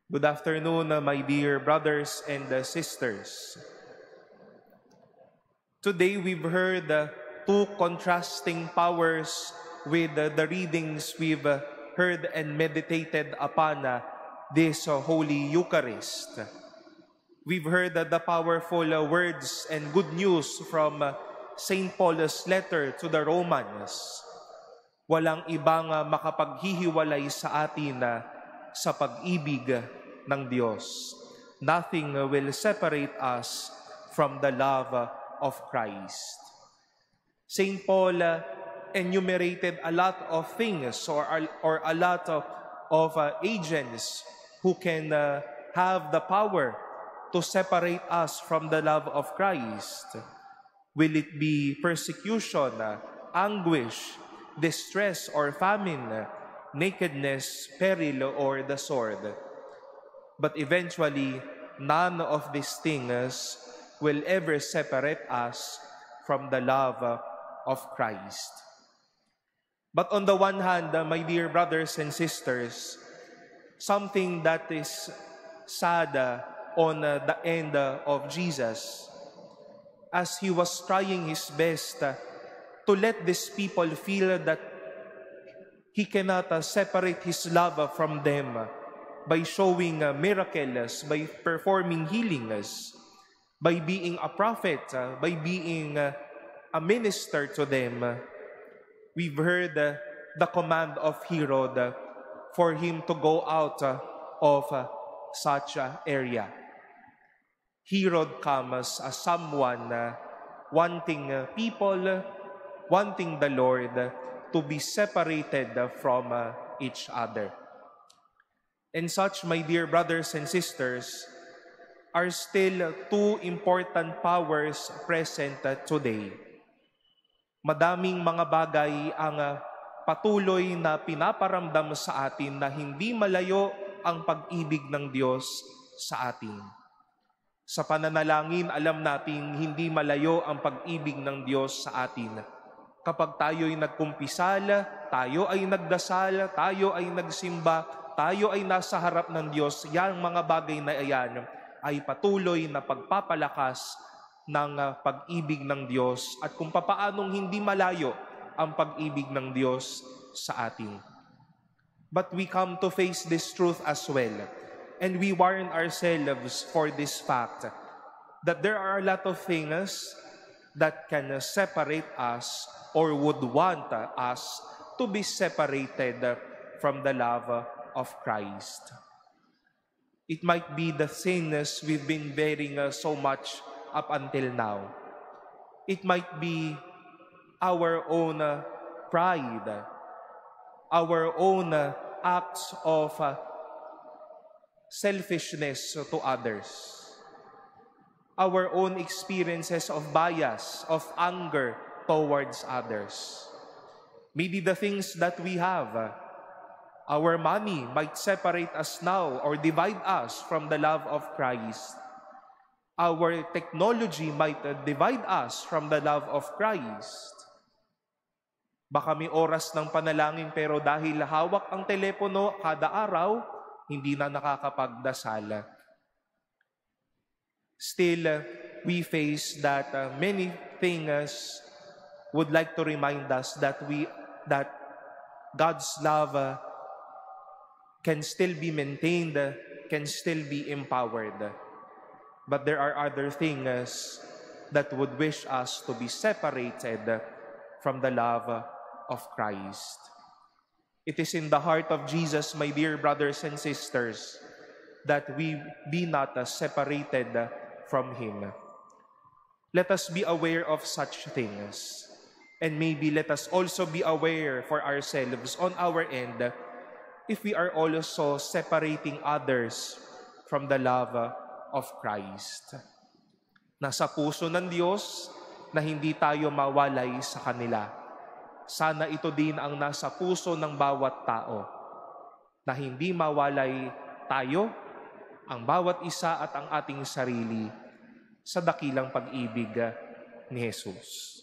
Good afternoon, my dear brothers and sisters. Today we've heard two contrasting powers with the readings we've heard and meditated upon this Holy Eucharist. We've heard the powerful words and good news from St. Paul's letter to the Romans. Walang ibang makapaghihiwalay sa atin sa pag-ibig ng Diyos. Nothing will separate us from the love of Christ. St. Paul enumerated a lot of things or a lot of agents who can have the power to separate us from the love of Christ. Will it be persecution, anguish, distress or famine, nakedness, peril, or the sword? But eventually, none of these things will ever separate us from the love of Christ. But on the one hand, my dear brothers and sisters, something that is sad on the end of Jesus, as he was trying his best to let these people feel that he cannot separate his love from them by showing miracles, by performing healings, by being a prophet, by being a minister to them. We've heard the command of Herod for him to go out of such an area. Herod comes as someone wanting people, wanting the Lord to be separated from each other. And such, my dear brothers and sisters, are still two important powers present today. Madaming mga bagay ang patuloy na pinaparamdam sa atin na hindi malayo ang pag-ibig ng Diyos sa atin. Sa pananalangin, alam nating hindi malayo ang pag-ibig ng Diyos sa atin. Kapag tayo'y nagkumpisal, tayo ay nagdasal, tayo ay nagsimba, tayo ay nasa harap ng Diyos, yang mga bagay na iyan ay patuloy na pagpapalakas ng pag-ibig ng Diyos at kung papaanong hindi malayo ang pag-ibig ng Diyos sa atin. But we come to face this truth as well. And we warn ourselves for this fact that there are a lot of things that can separate us or would want us to be separated from the love of Christ. It might be the sins we've been bearing so much up until now. It might be our own pride, our own acts of selfishness to others, our own experiences of bias, of anger towards others. Maybe the things that we have, our money might separate us now or divide us from the love of Christ. Our technology might divide us from the love of Christ. Baka may oras ng panalangin pero dahil hawak ang telepono kada araw, hindi na nakakapagdasal. Still, we face that many things would like to remind us that God's love can still be maintained, can still be empowered. But there are other things that would wish us to be separated from the love of Christ. It is in the heart of Jesus, my dear brothers and sisters, that we be not separated from Him. Let us be aware of such things. And maybe let us also be aware for ourselves on our end if we are also separating others from the love of Christ. Nasa puso ng Diyos na hindi tayo mawalay sa kanila. Sana ito din ang nasa puso ng bawat tao, na hindi mawalay tayo, ang bawat isa at ang ating sarili sa dakilang pag-ibig ni Jesus.